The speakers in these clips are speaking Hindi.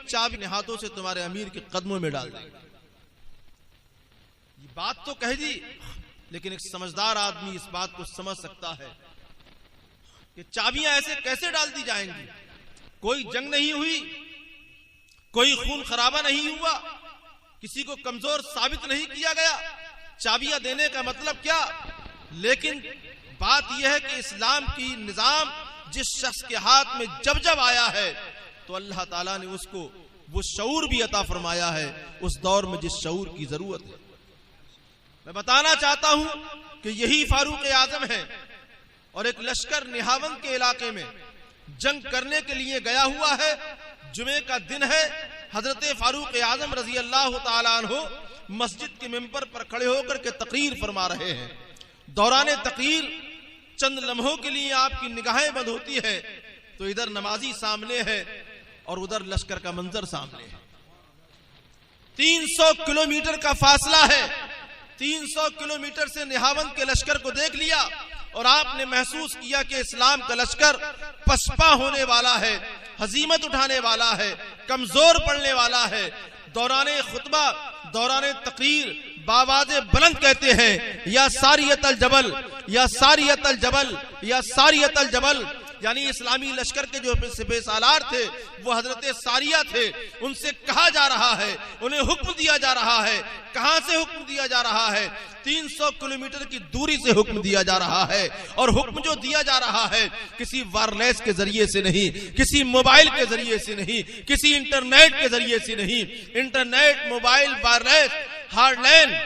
चाबी हाथों से तुम्हारे अमीर के कदमों में डाल देंगे। ये बात तो कह दी, लेकिन एक समझदार आदमी इस बात को समझ सकता है कि चाबियां ऐसे कैसे डाल दी जाएंगी। कोई जंग नहीं हुई, कोई खून खराबा नहीं हुआ, किसी को कमजोर साबित नहीं किया गया, चाबियां देने का मतलब क्या। लेकिन बात यह है कि इस्लाम की निजाम जिस शख्स के हाथ में जब जब आया है तो अल्लाह ताला ने उसको वो शऊर भी अता फरमाया है, उस दौर में जिस शऊर की जरूरत है। मैं बताना चाहता हूं कि यही फारूक आजम है और एक लश्कर निहावंद के इलाके में जंग करने के लिए गया हुआ है। जुमे का दिन है, हजरत फारूक आजम रजी अल्लाह ताला अन्हु मस्जिद के मिंबर पर खड़े होकर के तकरीर फरमा रहे हैं। दौरान तकरीर चंद लम्हों के लिए आपकी निगाहें बंद होती है तो इधर नमाजी सामने है और उधर लश्कर का मंजर सामने है। 300 किलोमीटर का फासला है। 300 किलोमीटर से निहावंद के लश्कर को देख लिया और आपने महसूस किया कि इस्लाम का लश्कर पसपा होने वाला है, हजीमत उठाने वाला है, कमजोर पड़ने वाला है। दौराने खुतबा, दौराने तकरीर बावाजे बुलंद कहते हैं, या सारियतल जबल, या सारियतल जबल, या सारियतल जबल। यानी इस्लामी लश्कर के जो बेसालार थे वो हजरत सारिया थे। उनसे कहा जा रहा है, उन्हें हुक्म दिया जा रहा है। कहां से हुक्म दिया जा रहा है? 300 किलोमीटर की दूरी से हुक्म दिया जा रहा है। और हुक्म जो दिया जा रहा है किसी वायरलेस के जरिए से नहीं, किसी मोबाइल के जरिए से नहीं, किसी इंटरनेट के जरिए से नहीं। इंटरनेट, मोबाइल, वायरलेस, हार्डलाइन,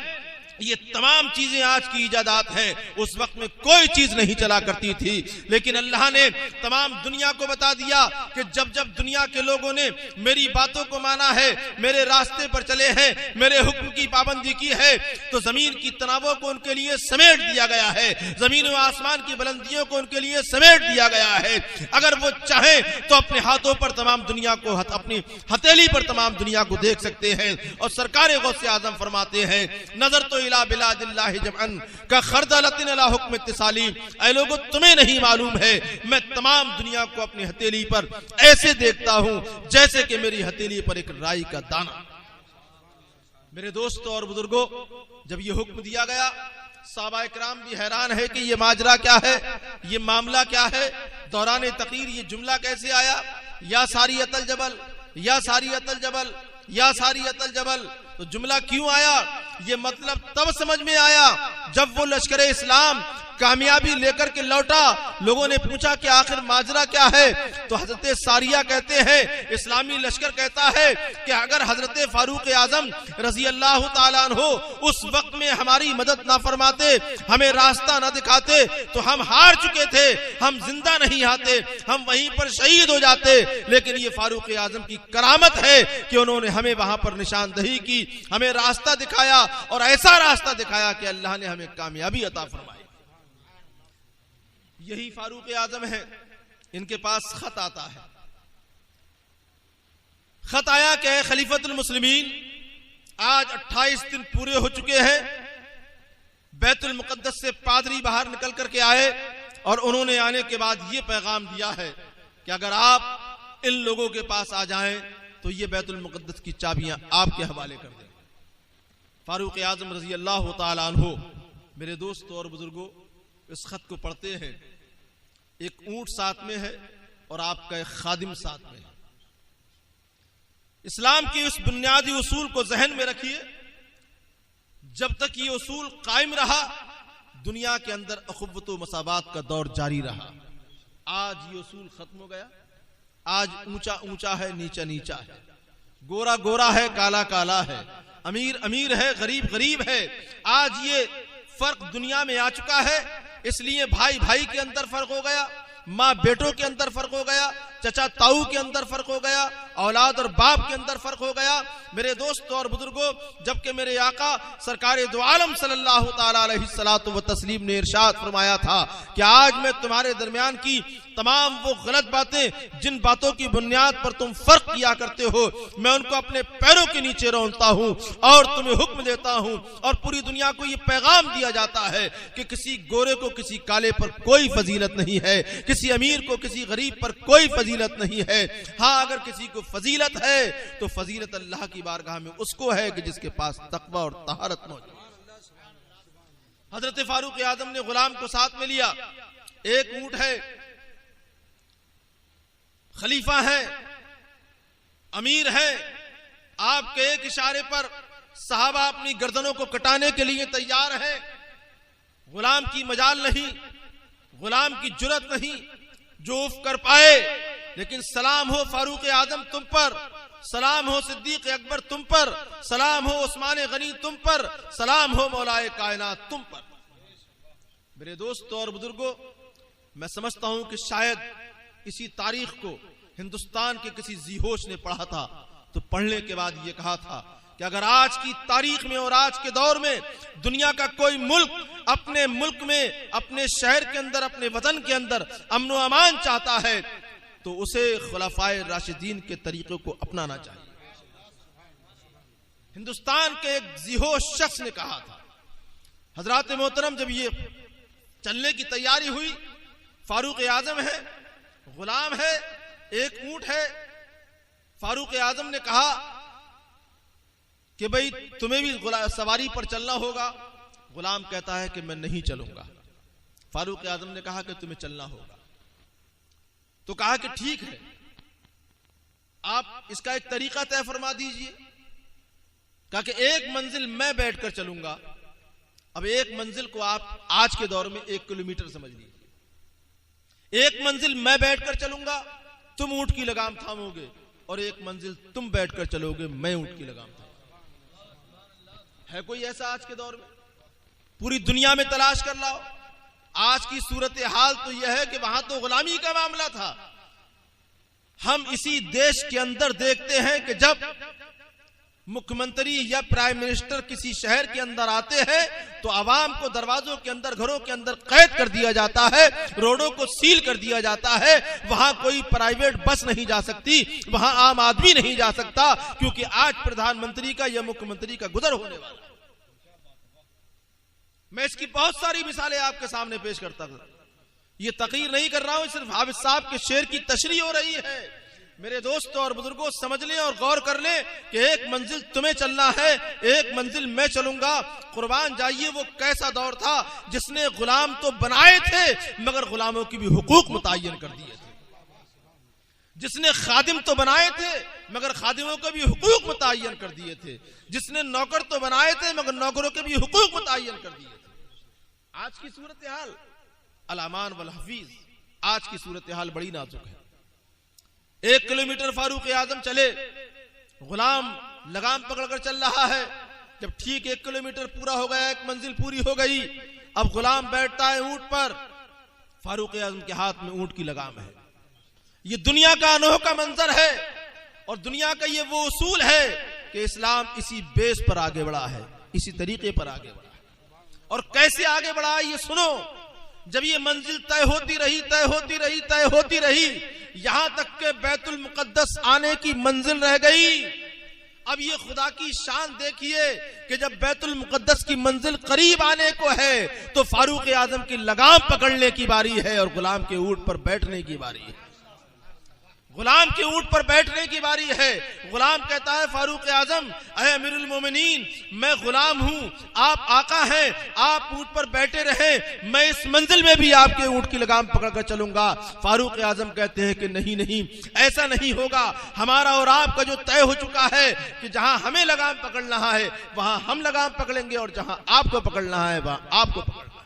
ये तमाम चीजें आज की इजादात हैं। उस वक्त में कोई चीज नहीं चला करती थी, लेकिन अल्लाह ने तमाम दुनिया को बता दिया कि जब जब दुनिया के लोगों ने मेरी बातों को माना है, मेरे रास्ते पर चले हैं, मेरे हुक्म की पाबंदी की है, तो जमीन की तनावों को उनके लिए समेट दिया गया है, जमीन व आसमान की बुलंदियों को उनके लिए समेट दिया गया है। अगर वो चाहे तो अपने हाथों पर तमाम दुनिया को, अपनी हथेली पर तमाम दुनिया को देख सकते हैं। और सरकार गौसे आजम फरमाते हैं, नजर तो बिलादिल्लाहि जमअन का खरदलतिन अला हुक्म इत्तिसाली। ऐ लोगों, तुम्हें नहीं मालूम है मैं तमाम दुनिया को अपनी हथेली पर ऐसे देखता हूं जैसे कि मेरी हथेली पर एक राई का दाना। मेरे दोस्तों और बुजुर्गों, जब ये हुक्म दिया गया, साहबा इकराम भी हैरान है कि ये माजरा क्या है, ये मामला क्या है। दौरान तकरीर ये जुमला कैसे आया, या सारियतल जबल, या सारियतल जबल, या सारियतल जबल। तो जुमला क्यों आया? ये मतलब तब समझ में आया जब वो लश्कर इस्लाम कामयाबी लेकर के लौटा। लोगों ने पूछा कि आखिर माजरा क्या है, तो हजरत सारिया कहते हैं, इस्लामी लश्कर कहता है कि अगर हजरत फारूक आजम रजी अल्लाह ताला अन्हु उस वक्त में हमारी मदद ना फरमाते, हमें रास्ता ना दिखाते, तो हम हार चुके थे, हम जिंदा नहीं आते, हम वहीं पर शहीद हो जाते। लेकिन ये फारूक आजम की करामत है कि उन्होंने हमें वहां पर निशानदही की, हमें रास्ता दिखाया, और ऐसा रास्ता दिखाया कि अल्लाह ने हमें कामयाबी अता फरमाई। यही फारूक आजम है। इनके पास खत आता है। खत आया क्या है? खलीफतुल मुस्लिमीन आज 28 दिन पूरे हो चुके हैं। बैतुल मुकद्दस से पादरी बाहर निकल करके आए और उन्होंने आने के बाद ये पैगाम दिया है कि अगर आप इन लोगों के पास आ जाएं तो ये बैतुल मुकद्दस की चाबियां आपके हवाले कर दें। फारूक आजम रजी अल्लाह ताला अन्हु, मेरे दोस्तों और बुजुर्गों, इस खत को पढ़ते हैं। एक ऊंट साथ में है और आपका एक खादिम साथ में है। इस्लाम की उस बुनियादी उसूल को जहन में रखिए। जब तक ये उसूल कायम रहा, दुनिया के अंदर अखुव्वत व मसावात का दौर जारी रहा। आज ये उसूल खत्म हो गया। आज ऊंचा ऊंचा है, नीचा नीचा है, गोरा गोरा है, काला काला है, अमीर अमीर है, गरीब गरीब है। आज ये फर्क दुनिया में आ चुका है। इसलिए भाई भाई के अंदर फर्क हो गया, माँ बेटों के अंदर फर्क हो गया, चचा ताऊ के अंदर फर्क हो गया, औलाद और बाप के अंदर फर्क हो गया। मेरे दोस्तों और बुजुर्गों, जबकि मेरे आका सरकार दो आलम सल्लल्लाहु ताला अलैहि सलातो व तस्लीम ने इरशाद फरमाया था कि आज मैं तुम्हारे दरमियान की तमाम वो गलत बातें, जिन बातों की बुनियाद पर तुम फर्क किया करते हो, मैं उनको अपने पैरों के नीचे रौंदता हूं और तुम्हें हुक्म देता हूं। और पूरी दुनिया को ये पैगाम दिया जाता है कि किसी गोरे को किसी काले पर कोई फजीलत नहीं है, किसी किसी अमीर को किसी गरीब पर कोई फजीलत नहीं है। हाँ, अगर किसी को फजीलत है तो फजीलत अल्लाह की बारगाह में उसको है कि जिसके पास तकवा और तहारत मौजूद। हजरत फारूक आजम ने गुलाम को साथ में लिया। एक ऊंट है, खलीफा है, अमीर है, आपके एक इशारे पर साहबा अपनी गर्दनों को कटाने के लिए तैयार है। गुलाम की मजाल नहीं, गुलाम की जुरत नहीं जो उफ कर पाए, लेकिन सलाम हो फारूक आजम तुम पर, सलाम हो सिद्दीक अकबर तुम पर, सलाम हो उस्मान गनी तुम पर, सलाम हो मौलाए कायनात तुम पर। मेरे दोस्तों और बुजुर्गों, मैं समझता हूं कि शायद इसी तारीख को हिंदुस्तान के किसी जीहोश ने पढ़ा था तो पढ़ने के बाद यह कहा था कि अगर आज की तारीख में और आज के दौर में दुनिया का कोई मुल्क अपने मुल्क में, अपने शहर के अंदर, अपने वतन के अंदर अमन व अमान चाहता है तो उसे खुलाफाए राशिदीन के तरीकों को अपनाना चाहिए। हिंदुस्तान के एक जीहोश शख्स ने कहा था। हजरात मोहतरम, जब ये चलने की तैयारी हुई, फारूक आजम है, गुलाम है, एक ऊंट है। फारूक आजम ने कहा कि भाई तुम्हें भी सवारी पर चलना होगा। गुलाम कहता है कि मैं नहीं चलूंगा। फारूक आजम ने कहा कि तुम्हें चलना होगा। तो कहा कि ठीक है, आप इसका एक तरीका तय फरमा दीजिए। कहा कि एक मंजिल मैं बैठकर चलूंगा। अब एक मंजिल को आप आज के दौर में 1 किलोमीटर समझ लीजिए। एक मंजिल मैं बैठकर चलूंगा, तुम ऊंट की लगाम थामोगे, और एक मंजिल तुम बैठकर चलोगे, मैं ऊंट की लगाम थामूंगा। है कोई ऐसा आज के दौर में? पूरी दुनिया में तलाश कर लाओ। आज की सूरत हाल तो यह है कि वहां तो गुलामी का मामला था। हम इसी देश के अंदर देखते हैं कि जब मुख्यमंत्री या प्राइम मिनिस्टर किसी शहर के अंदर आते हैं तो आवाम को दरवाजों के अंदर, घरों के अंदर कैद कर दिया जाता है, रोडों को सील कर दिया जाता है। वहां कोई प्राइवेट बस नहीं जा सकती, वहां आम आदमी नहीं जा सकता, क्योंकि आज प्रधानमंत्री का या मुख्यमंत्री का गुजर होने वाला। मैं इसकी बहुत सारी मिसालें आपके सामने पेश करता हूं। ये तकरीर नहीं कर रहा हूं, सिर्फ हाफिज साहब के शेर की तशरीह हो रही है। मेरे दोस्तों और बुजुर्गों, समझ लें और गौर कर लें कि एक मंजिल तुम्हें चलना है, एक मंजिल मैं चलूंगा। कुर्बान जाइए वो कैसा दौर था जिसने गुलाम तो बनाए थे मगर गुलामों की भी हुकूक मुतय्यन कर दिए थे, जिसने खादिम तो बनाए थे मगर खादिमों के भी हुकूक मुतय्यन कर दिए थे, जिसने नौकर तो बनाए थे मगर नौकरों के भी हुकूक मुतय्यन कर दिए थे। आज की सूरत हाल अल-अमान वल हफीज, आज की सूरत हाल बड़ी नाजुक है। 1 किलोमीटर फारूक आजम चले, गुलाम लगाम पकड़कर चल रहा है। जब ठीक 1 किलोमीटर पूरा हो गया, एक मंजिल पूरी हो गई, अब गुलाम बैठता है ऊंट पर। फारूक आजम के हाथ में ऊंट की लगाम है। ये दुनिया का अनोखा मंजर है और दुनिया का ये वो उसूल है कि इस्लाम इसी बेस पर आगे बढ़ा है, इसी तरीके पर आगे बढ़ा है। और कैसे आगे बढ़ा ये सुनो। जब ये मंजिल तय होती रही, तय होती रही, तय होती रही, यहां तक के बैतुल मुकद्दस आने की मंजिल रह गई। अब ये खुदा की शान देखिए कि जब बैतुल मुकद्दस की मंजिल करीब आने को है तो फारूक आजम की लगाम पकड़ने की बारी है और गुलाम के ऊंट पर बैठने की बारी है। गुलाम के ऊंट पर बैठने की बारी है। गुलाम कहता है फारूक आजम, अहे अमीरुल मोमिनीन, मैं गुलाम हूं, आप आका हैं, आप ऊंट पर बैठे रहे, मैं इस मंजिल में भी आपके ऊंट की लगाम पकड़कर चलूंगा। फारूक आजम कहते हैं कि नहीं नहीं, ऐसा नहीं होगा। हमारा और आपका जो तय हो चुका है कि जहां हमें लगाम पकड़ना है वहां हम लगाम पकड़ेंगे और जहां आपको पकड़ना है वहां आपको पकड़ना है।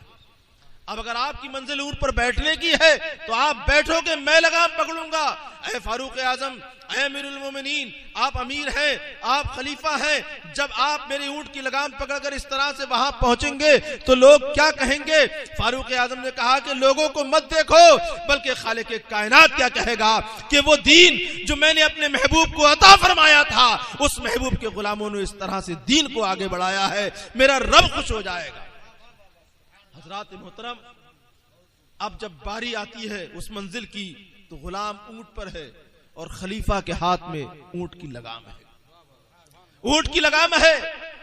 अब अगर आपकी मंजिल ऊंट पर बैठने की है तो आप बैठोगे, मैं लगाम पकड़ूंगा। अरे फारूक आजम, अरे अमीरुल मोमिनीन, आप अमीर हैं, आप खलीफा हैं, जब आप मेरी ऊंट की लगाम पकड़कर इस तरह से वहां पहुंचेंगे तो लोग क्या कहेंगे? फारूक आजम ने कहा कि लोगों को मत देखो, बल्कि खालिक कायनात क्या कहेगा कि वो दीन जो मैंने अपने महबूब को अता फरमाया था, उस महबूब के गुलामों ने इस तरह से दीन को आगे बढ़ाया है, मेरा रब खुश हो जाएगा। हजरात मोहतरम, अब जब बारी आती है उस मंजिल की तो गुलाम ऊंट पर है और खलीफा के हाथ में ऊंट की लगाम है। ऊंट की लगाम है।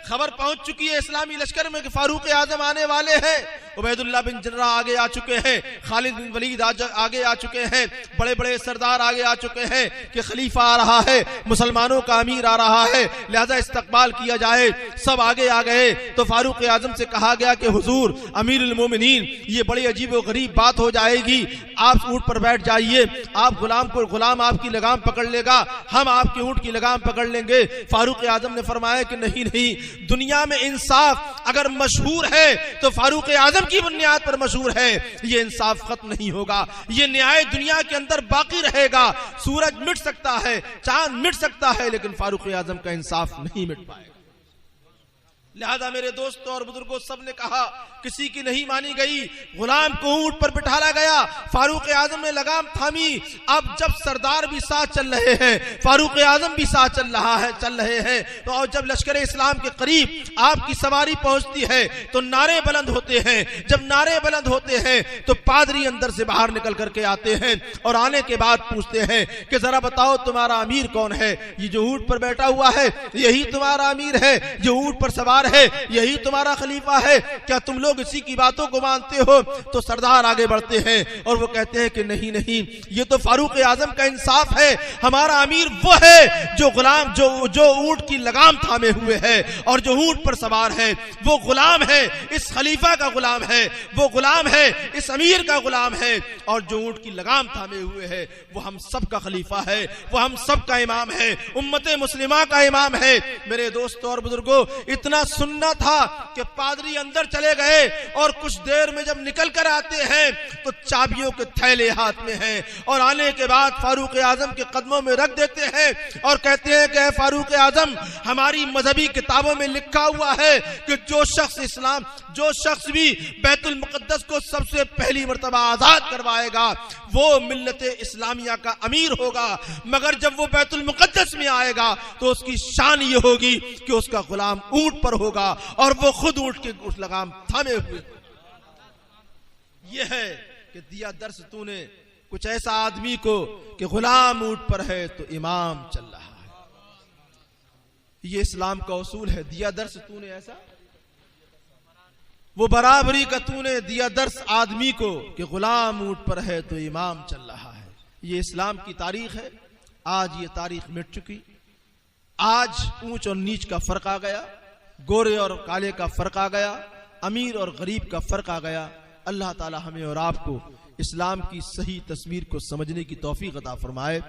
खबर पहुंच चुकी है इस्लामी लश्कर में कि फारूक आजम आने वाले हैं उबैदुल्लाह बिन जर्रा आगे आ चुके हैं, खालिद बिन वलीद आगे आ चुके हैं, बड़े बड़े सरदार आगे आ चुके हैं कि खलीफा आ रहा है, मुसलमानों का अमीर आ रहा है, लिहाजा इस्तकबाल किया जाए। सब आगे आ गए तो फारूक आजम से कहा गया कि हुजूर अमीरुल मोमिनीन, ये बड़ी अजीब और गरीब बात हो जाएगी, आप ऊंट पर बैठ जाइए, आप गुलाम आपकी लगाम पकड़ लेगा, हम आपके ऊंट की लगाम पकड़ लेंगे। फारूक आजम ने फरमाया कि नहीं नहीं, दुनिया में इंसाफ अगर मशहूर है तो फारूक आजम की बुनियाद पर मशहूर है, ये इंसाफ खत्म नहीं होगा, ये न्याय दुनिया के अंदर बाकी रहेगा। सूरज मिट सकता है, चांद मिट सकता है, लेकिन फारूक आजम का इंसाफ नहीं मिट पाएगा। लिहाजा मेरे दोस्तों और बुजुर्गों, सबने कहा, किसी की नहीं मानी गई, गुलाम को ऊंट पर बिठाला गया, फारूक आजम ने लगाम थामी। अब जब सरदार भी साथ चल रहे हैं, फारूक आजम भी साथ चल रहे हैं, तो और जब लश्कर इस्लाम के करीब आपकी सवारी पहुंचती है तो नारे बुलंद होते हैं। जब नारे बुलंद होते हैं तो पादरी अंदर से बाहर निकल करके आते हैं और आने के बाद पूछते हैं कि जरा बताओ तुम्हारा अमीर कौन है? ये जो ऊंट पर बैठा हुआ है यही तुम्हारा अमीर है? जो ऊंट पर सवार है यही तुम्हारा खलीफा है? क्या तुम लोग इसी की बातों को मानते हो? तो सरदार आगे बढ़ते हैं और वो कहते हैं कि नहीं नहीं, ये तो फारूक आजम का इंसाफ है, हमारा अमीर वो है जो गुलाम जो ऊंट की लगाम थामे हुए है और जो ऊंट पर सवार है, वो गुलाम है, इस खलीफा का गुलाम है, वो गुलाम है, इस अमीर का गुलाम है, और जो ऊंट की लगाम थामे हुए है वो हम सब का खलीफा है, वो हम सब का इमाम है, उम्मते मुस्लिमा का इमाम है। मेरे दोस्तों और बुजुर्गों, इतना सुनना था कि पादरी अंदर चले गए और कुछ देर में जब निकल कर आते हैं तो चाबियों के थैले हाथ में हैं, और आने के बाद फारूक आजम के कदमों में रख देते हैं और कहते हैं कि फारूक आजम, हमारी मजहबी किताबों में लिखा हुआ है कि जो शख्स भी बैतुल मुकद्दस को सबसे पहली मर्तबा आजाद करवाएगा वो मिल्लत इस्लामिया का अमीर होगा, मगर जब वो बैतुल मुकद्दस में आएगा तो उसकी शान ये होगी कि उसका गुलाम ऊंट पर होगा और वो खुद ऊंट के उस लगाम थामे हुए। ये है कि दिया दर्श तूने कुछ ऐसा आदमी को कि गुलाम ऊंट पर है तो इमाम चल रहा है। ये इस्लाम का उसूल है, दिया दर्श तूने ऐसा, वो बराबरी का तूने दिया दर्श आदमी को कि गुलाम ऊंट पर है तो इमाम चल रहा है। ये इस्लाम की तारीख है। आज ये तारीख मिट चुकी, आज ऊंच और नीच का फर्क आ गया, गोरे और काले का फर्क आ गया, अमीर और गरीब का फर्क आ गया। अल्लाह ताला हमें और आपको इस्लाम की सही तस्वीर को समझने की तौफीक अता फरमाए।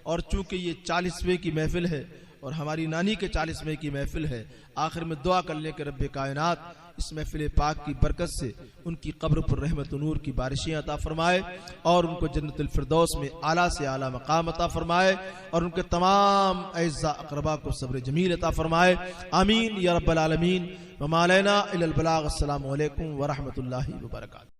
और चूंकि ये 40वें की महफिल है और हमारी नानी के 40वें की महफिल है, आखिर में दुआ कर ले कि रब्बे कायनात इस महफिल पाक की बरकत से उनकी कब्र पर रहमत नूर की बारिशें अता फरमाए और उनको जन्नतुल फिरदौस में आला से आला मकाम अता फरमाए और उनके तमाम अज़्ज़ा अक़रबा को सब्र जमील अता फरमाए। आमीन या रब्बल आलमीन। व मा अलैना इल्लल बलाग। अस्सलामु अलैकुम व रहमतुल्लाहि व बरकातहू।